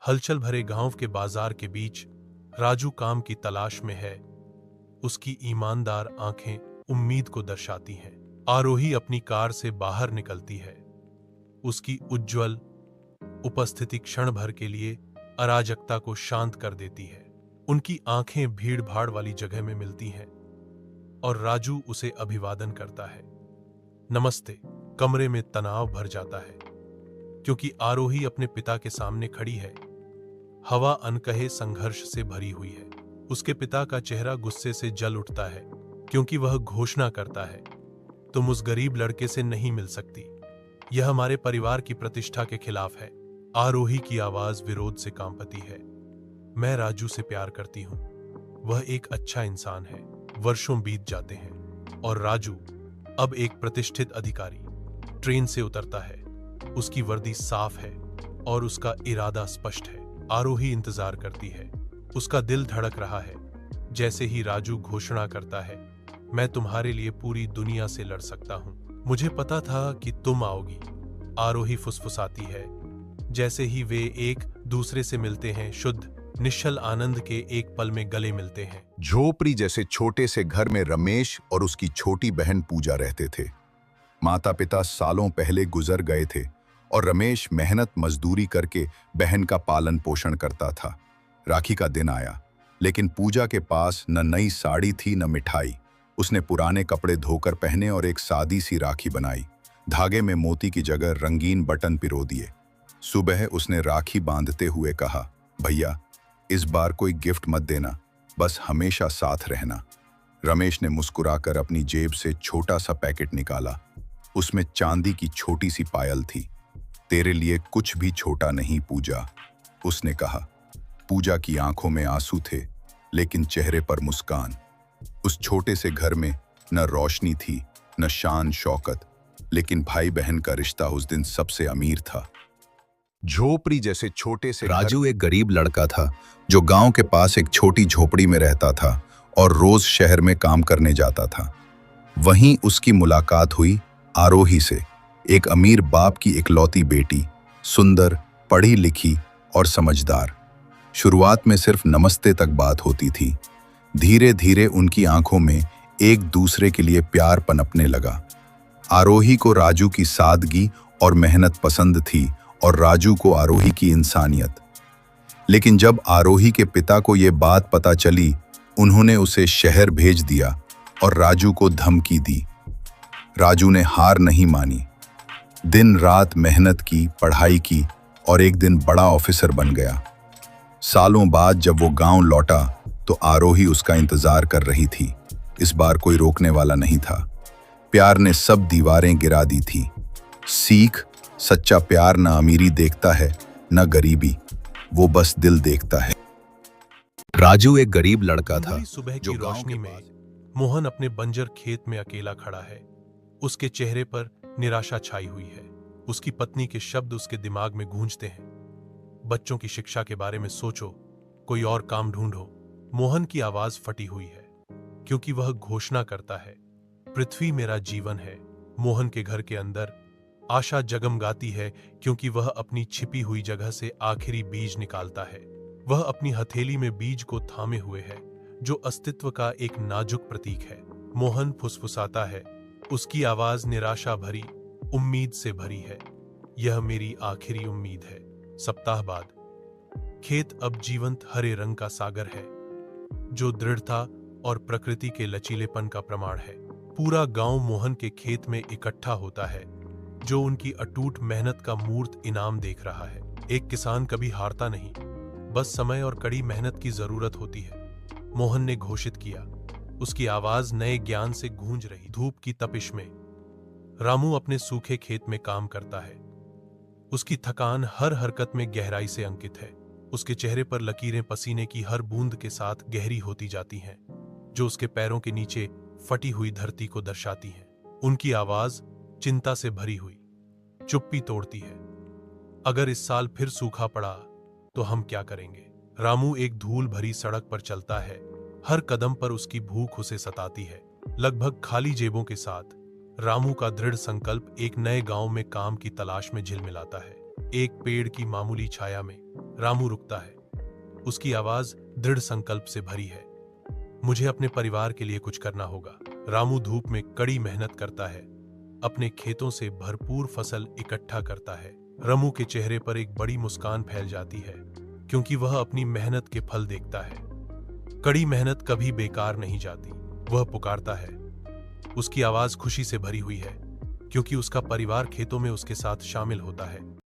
हलचल भरे गांव के बाजार के बीच राजू काम की तलाश में है। उसकी ईमानदार आंखें उम्मीद को दर्शाती हैं। आरोही अपनी कार से बाहर निकलती है। उसकी उज्ज्वल उपस्थिति क्षण भर के लिए अराजकता को शांत कर देती है। उनकी आंखें भीड़ भाड़ वाली जगह में मिलती हैं और राजू उसे अभिवादन करता है। नमस्ते। कमरे में तनाव भर जाता है क्योंकि आरोही अपने पिता के सामने खड़ी है। हवा अनकहे संघर्ष से भरी हुई है। उसके पिता का चेहरा गुस्से से जल उठता है क्योंकि वह घोषणा करता है, तुम उस गरीब लड़के से नहीं मिल सकती। यह हमारे परिवार की प्रतिष्ठा के खिलाफ है। आरोही की आवाज विरोध से कांपती है। मैं राजू से प्यार करती हूं। वह एक अच्छा इंसान है। वर्षों बीत जाते हैं और राजू अब एक प्रतिष्ठित अधिकारी ट्रेन से उतरता है। उसकी वर्दी साफ है और उसका इरादा स्पष्ट है। आरोही इंतजार करती है। उसका दिल धड़क रहा है। जैसे ही राजू घोषणा करता है, मैं तुम्हारे लिए पूरी दुनिया से लड़ सकता हूं। मुझे पता था कि तुम आओगी। आरोही फुसफुसाती है। जैसे ही वे एक दूसरे से मिलते हैं, शुद्ध निश्चल आनंद के एक पल में गले मिलते हैं। झोपड़ी जैसे छोटे से घर में रमेश और उसकी छोटी बहन पूजा रहते थे। माता पिता सालों पहले गुजर गए थे और रमेश मेहनत मजदूरी करके बहन का पालन पोषण करता था। राखी का दिन आया, लेकिन पूजा के पास न नई साड़ी थी न मिठाई। उसने पुराने कपड़े धोकर पहने और एक सादी सी राखी बनाई। धागे में मोती की जगह रंगीन बटन पिरो दिए। सुबह उसने राखी बांधते हुए कहा, भैया, इस बार कोई गिफ्ट मत देना, बस हमेशा साथ रहना। रमेश ने मुस्कुराकर अपनी जेब से छोटा सा पैकेट निकाला। उसमें चांदी की छोटी सी पायल थी। तेरे लिए कुछ भी छोटा नहीं पूजा, उसने कहा। पूजा की आंखों में आंसू थे, लेकिन चेहरे पर मुस्कान। उस छोटे से घर में न रोशनी थी न शान शौकत, लेकिन भाई बहन का रिश्ता उस दिन सबसे अमीर था। झोपड़ी जैसे छोटे से राजू एक गरीब लड़का था जो गांव के पास एक छोटी झोपड़ी में रहता था और रोज शहर में काम करने जाता था। वहीं उसकी मुलाकात हुई आरोही से, एक अमीर बाप की इकलौती बेटी, सुंदर, पढ़ी लिखी और समझदार। शुरुआत में सिर्फ नमस्ते तक बात होती थी। धीरे धीरे उनकी आंखों में एक दूसरे के लिए प्यार पनपने लगा। आरोही को राजू की सादगी और मेहनत पसंद थी और राजू को आरोही की इंसानियत। लेकिन जब आरोही के पिता को ये बात पता चली, उन्होंने उसे शहर भेज दिया और राजू को धमकी दी। राजू ने हार नहीं मानी। दिन रात मेहनत की, पढ़ाई की और एक दिन बड़ा ऑफिसर बन गया। सालों बाद जब वो गांव लौटा तो आरोही उसका इंतजार कर रही थी। इस बार कोई रोकने वाला नहीं था। प्यार ने सब दीवारें गिरा दी थी। सीख, सच्चा प्यार न अमीरी देखता है न गरीबी, वो बस दिल देखता है। राजू एक गरीब लड़का था। सुबह की रोशनी में मोहन अपने बंजर खेत में अकेला खड़ा है। उसके चेहरे पर निराशा छाई हुई है। उसकी पत्नी के शब्द उसके दिमाग में गूंजते हैं, बच्चों की शिक्षा के बारे में सोचो, कोई और काम ढूंढो। मोहन की आवाज फटी हुई है क्योंकि वह घोषणा करता है, पृथ्वी मेरा जीवन है। मोहन के घर के अंदर आशा जगमगाती है क्योंकि वह अपनी छिपी हुई जगह से आखिरी बीज निकालता है। वह अपनी हथेली में बीज को थामे हुए है, जो अस्तित्व का एक नाजुक प्रतीक है। मोहन फुसफुसाता है। उसकी आवाज निराशा भरी, उम्मीद से भरी है। यह मेरी आखिरी उम्मीद है। सप्ताह बाद खेत अब जीवंत हरे रंग का सागर है, जो दृढ़ता और प्रकृति के लचीलेपन का प्रमाण है। पूरा गांव मोहन के खेत में इकट्ठा होता है, जो उनकी अटूट मेहनत का मूर्त इनाम देख रहा है। एक किसान कभी हारता नहीं, बस समय और कड़ी मेहनत की जरूरत होती है। मोहन ने घोषित किया। उसकी आवाज नए ज्ञान से गूंज रही। धूप की तपिश में रामू अपने सूखे खेत में काम करता है। उसकी थकान हर हरकत में गहराई से अंकित है। उसके चेहरे पर लकीरें पसीने की हर बूंद के साथ गहरी होती जाती हैं, जो उसके पैरों के नीचे फटी हुई धरती को दर्शाती हैं। उनकी आवाज चिंता से भरी हुई चुप्पी तोड़ती है। अगर इस साल फिर सूखा पड़ा तो हम क्या करेंगे? रामू एक धूल भरी सड़क पर चलता है। हर कदम पर उसकी भूख उसे सताती है। लगभग खाली जेबों के साथ रामू का दृढ़ संकल्प एक नए गांव में काम की तलाश में झिलमिलाता है। एक पेड़ की मामूली छाया में रामू रुकता है। उसकी आवाज दृढ़ संकल्प से भरी है। मुझे अपने परिवार के लिए कुछ करना होगा। रामू धूप में कड़ी मेहनत करता है, अपने खेतों से भरपूर फसल इकट्ठा करता है। रामू के चेहरे पर एक बड़ी मुस्कान फैल जाती है, क्योंकि वह अपनी मेहनत के फल देखता है। कड़ी मेहनत कभी बेकार नहीं जाती। वह पुकारता है। उसकी आवाज खुशी से भरी हुई है, क्योंकि उसका परिवार खेतों में उसके साथ शामिल होता है।